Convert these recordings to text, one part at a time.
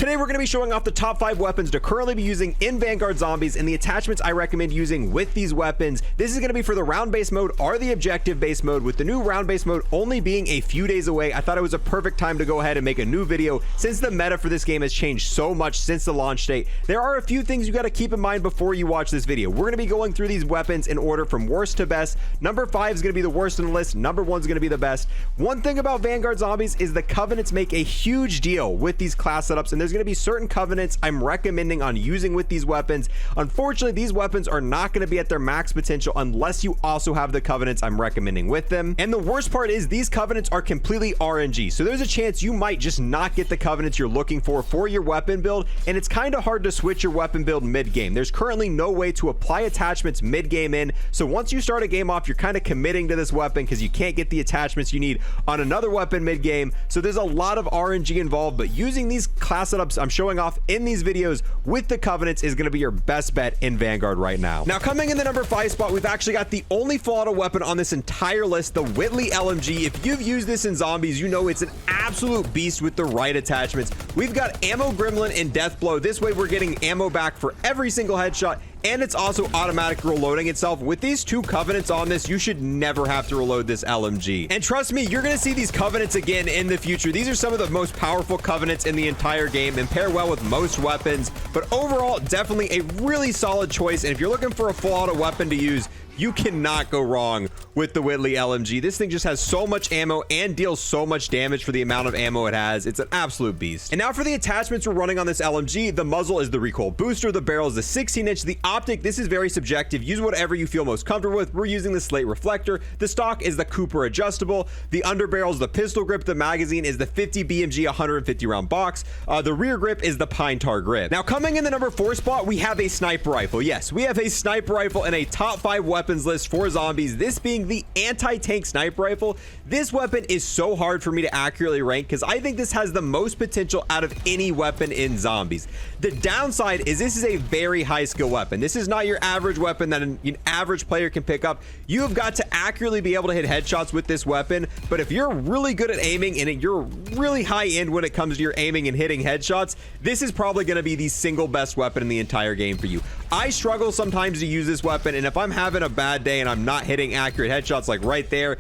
Today we're going to be showing off the top 5 weapons to currently be using in Vanguard Zombies and the attachments I recommend using with these weapons. This is going to be for the round-based mode or the objective-based mode. With the new round-based mode only being a few days away, I thought it was a perfect time to go ahead and make a new video since the meta for this game has changed so much since the launch date. There are a few things you got to keep in mind before you watch this video. We're going to be going through these weapons in order from worst to best. Number 5 is going to be the worst in the list. Number 1 is going to be the best. One thing about Vanguard Zombies is the covenants make a huge deal with these class setups, and there's going to be certain covenants I'm recommending on using with these weapons. Unfortunately, these weapons are not going to be at their max potential unless you also have the covenants I'm recommending with them. And the worst part is these covenants are completely RNG, so there's a chance you might just not get the covenants you're looking for your weapon build, and it's kind of hard to switch your weapon build mid-game. There's currently no way to apply attachments mid-game in, so once you start a game off, you're kind of committing to this weapon because you can't get the attachments you need on another weapon mid-game. So there's a lot of RNG involved, but using these class setups I'm showing off in these videos with the covenants is going to be your best bet in Vanguard right now. Now, coming in the number 5 spot, we've actually got the only Fallata weapon on this entire list, the Whitley LMG. If you've used this in Zombies, you know it's an absolute beast with the right attachments. We've got Ammo Gremlin and Death Blow. This way we're getting ammo back for every single headshot, and it's also automatic reloading itself. With these 2 covenants on this, you should never have to reload this LMG. And trust me, you're going to see these covenants again in the future. These are some of the most powerful covenants in the entire game and pair well with most weapons. But overall, definitely a really solid choice. And if you're looking for a full-auto weapon to use, you cannot go wrong with the Whitley LMG. This thing just has so much ammo and deals so much damage for the amount of ammo it has. It's an absolute beast. And now for the attachments we're running on this LMG, the muzzle is the recoil booster, the barrel is the 16-inch, the optic, this is very subjective. Use whatever you feel most comfortable with. We're using the slate reflector. The stock is the Cooper adjustable. The underbarrel is the pistol grip. The magazine is the 50 BMG 150 round box. The rear grip is the pine tar grip. Now, coming in the number 4 spot, we have a sniper rifle. Yes, we have a sniper rifle in a top 5 weapons list for Zombies, this being the anti-tank sniper rifle. This weapon is so hard for me to accurately rank because I think this has the most potential out of any weapon in Zombies. The downside is this is a very high skill weapon. This is not your average weapon that an average player can pick up. You have got to accurately be able to hit headshots with this weapon, but if you're really good at aiming and you're really high end when it comes to your aiming and hitting headshots, this is probably going to be the single best weapon in the entire game for you. I struggle sometimes to use this weapon, and if I'm having a bad day and I'm not hitting accurate headshots like right there,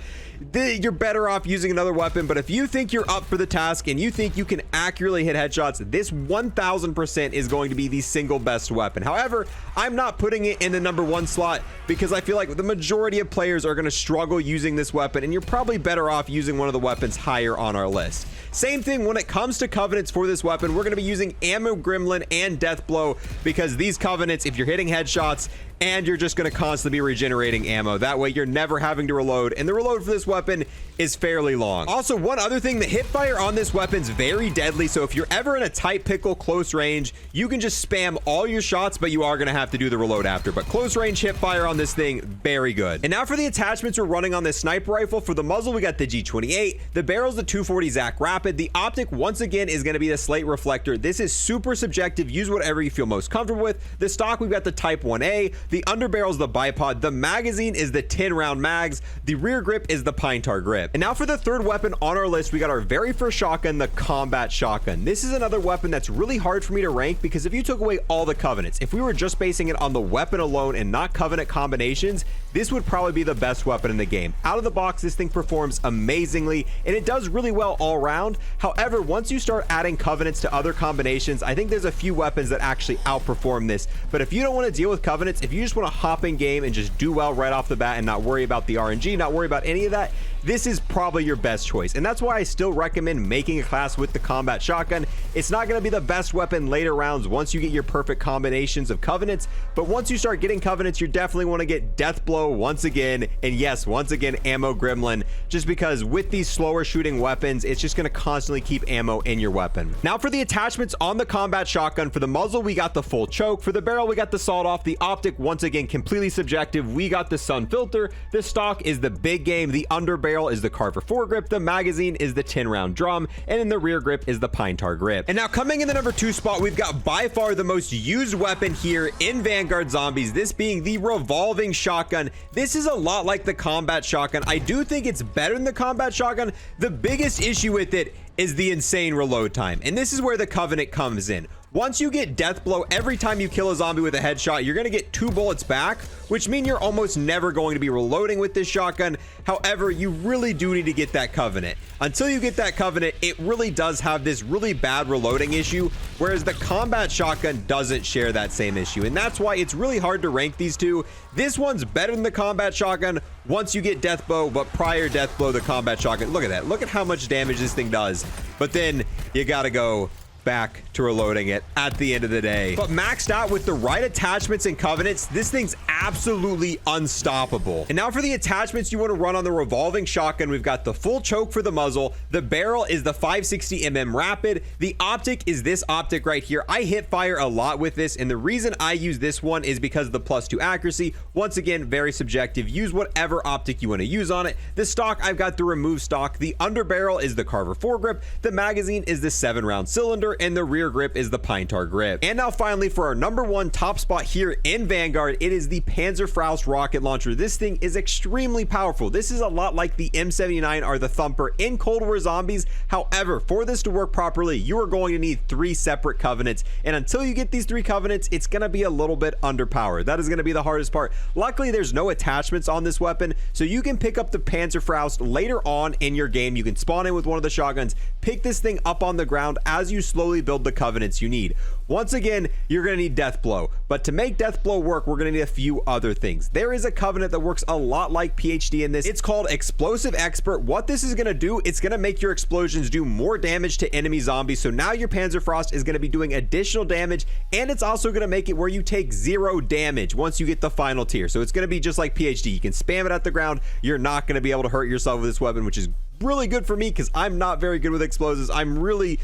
you're better off using another weapon. But if you think you're up for the task and you think you can accurately hit headshots, this 1000% is going to be the single best weapon. However, I'm not putting it in the number 1 slot because I feel like the majority of players are going to struggle using this weapon, and you're probably better off using one of the weapons higher on our list. Same thing when it comes to covenants for this weapon. We're going to be using Ammo Gremlin and Death Blow because these covenants, if you're hitting headshots and you're just going to constantly be regenerating ammo, that way you're never having to reload, and the reload for this weapon is fairly long. Also, one other thing, the hip fire on this weapon is very deadly, so if you're ever in a tight pickle close range, you can just spam all your shots, but you are going to have to do the reload after. But close range hip fire on this thing, very good. And now for the attachments we're running on this sniper rifle. For the muzzle, we got the G28, the barrel's the 240 Zach Rapid, the optic once again is going to be the slate reflector. This is super subjective. Use whatever you feel most comfortable with. The stock, we've got the Type 1A, the underbarrel is the bipod, the magazine is the 10 round mags, the rear grip is the pine tar grip. And now for the 3rd weapon on our list, we got our very first shotgun, the combat shotgun. This is another weapon that's really hard for me to rank because if you took away all the covenants, if we were just basing it on the weapon alone and not covenant combinations, this would probably be the best weapon in the game. Out of the box, this thing performs amazingly and it does really well all around. However, once you start adding covenants to other combinations, I think there's a few weapons that actually outperform this. But if you don't want to deal with covenants, if you just want to hop in game and just do well right off the bat and not worry about the RNG, not worry about any of that, this is probably your best choice. And that's why I still recommend making a class with the combat shotgun. It's not going to be the best weapon later rounds once you get your perfect combinations of covenants, but once you start getting covenants, you definitely want to get Death Blow once again, and yes, once again, Ammo Gremlin, just because with these slower shooting weapons, it's just going to constantly keep ammo in your weapon. Now for the attachments on the combat shotgun, for the muzzle, we got the full choke. For the barrel, we got the sawed off. The optic, once again, completely subjective. We got the sun filter. The stock is the big game. The underbarrel is the Carver foregrip, the magazine is the 10 round drum, and in the rear grip is the pine tar grip. And now coming in the number 2 spot, we've got by far the most used weapon here in Vanguard Zombies, this being the revolving shotgun. This is a lot like the combat shotgun. I do think it's better than the combat shotgun. The biggest issue with it is the insane reload time. And this is where the Covenant comes in. Once you get death blow, every time you kill a zombie with a headshot, you're going to get 2 bullets back, which mean you're almost never going to be reloading with this shotgun. However, you really do need to get that Covenant. Until you get that Covenant, it really does have this really bad reloading issue, whereas the combat shotgun doesn't share that same issue. And that's why it's really hard to rank these two. This one's better than the combat shotgun once you get death blow, but prior death blow, the combat shotgun, look at that. Look at how much damage this thing does. But then you got to go back to reloading it at the end of the day. But maxed out with the right attachments and Covenants, this thing's absolutely unstoppable. And now for the attachments you want to run on the revolving shotgun, we've got the full choke for the muzzle. The barrel is the 560mm rapid. The optic is this optic right here. I hit fire a lot with this, and the reason I use this one is because of the +2 accuracy. Once again, very subjective. Use whatever optic you want to use on it. The stock, I've got the remove stock. The under barrel is the Carver foregrip. The magazine is the 7-round cylinder, and the rear grip is the Pine Tar grip. And now finally, for our #1 top spot here in Vanguard, it is the Panzerfaust rocket launcher. This thing is extremely powerful. This is a lot like the M79 or the Thumper in Cold War Zombies. However, for this to work properly, you are going to need 3 separate Covenants, and until you get these 3 Covenants, it's going to be a little bit underpowered. That is going to be the hardest part. Luckily, there's no attachments on this weapon, so you can pick up the Panzerfaust later on in your game. You can spawn in with one of the shotguns, pick this thing up on the ground as you slowly build the Covenants you need. Once again, you're going to need death blow, but to make death blow work, we're going to need a few other things. There is a Covenant that works a lot like PhD in this. It's called Explosive Expert. What this is going to do, it's going to make your explosions do more damage to enemy zombies. So now your Panzerfaust is going to be doing additional damage, and it's also going to make it where you take 0 damage once you get the final tier. So it's going to be just like PhD. You can spam it at the ground. You're not going to be able to hurt yourself with this weapon, which is really good for me because I'm not very good with explosives. I'm really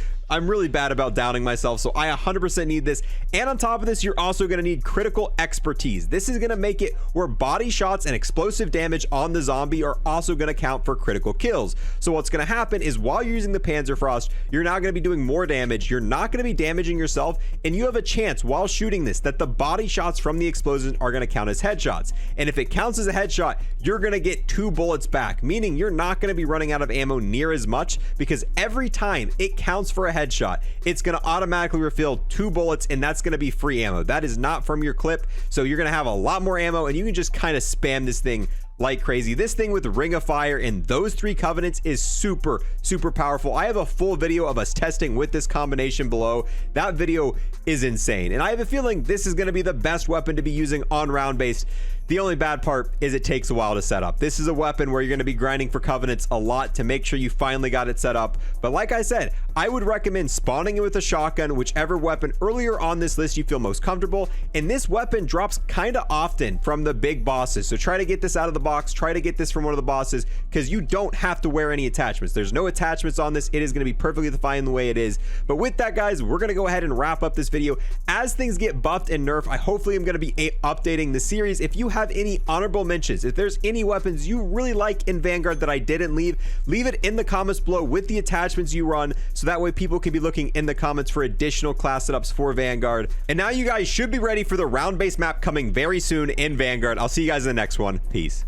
bad about downing myself, so I 100% need this. And on top of this, you're also going to need critical expertise. This is going to make it where body shots and explosive damage on the zombie are also going to count for critical kills. So what's going to happen is while you're using the Panzerfaust, you're now going to be doing more damage. You're not going to be damaging yourself, and you have a chance while shooting this that the body shots from the explosion are going to count as headshots. And if it counts as a headshot, you're going to get 2 bullets back, meaning you're not going to be running out of ammo near as much, because every time it counts for a headshot, it's going to automatically refill 2 bullets, and that's going to be free ammo. That is not from your clip, so you're going to have a lot more ammo, and you can just kind of spam this thing like crazy. This thing with Ring of Fire and those 3 Covenants is super powerful. I have a full video of us testing with this combination below. That video is insane, and I have a feeling this is going to be the best weapon to be using on round based. The only bad part is it takes a while to set up. This is a weapon where you're going to be grinding for Covenants a lot to make sure you finally got it set up. But like I said, I would recommend spawning it with a shotgun, whichever weapon earlier on this list you feel most comfortable. And this weapon drops kind of often from the big bosses. So try to get this out of the box. Try to get this from one of the bosses, because you don't have to wear any attachments. There's no attachments on this. It is going to be perfectly fine the way it is. But with that, guys, we're going to go ahead and wrap up this video. As things get buffed and nerfed, I hopefully am going to be updating the series. If you have any honorable mentions, if there's any weapons you really like in Vanguard that I didn't leave it in the comments below with the attachments you run, so that way people can be looking in the comments for additional class setups for Vanguard. And now you guys should be ready for the round-based map coming very soon in Vanguard. I'll see you guys in the next one. Peace.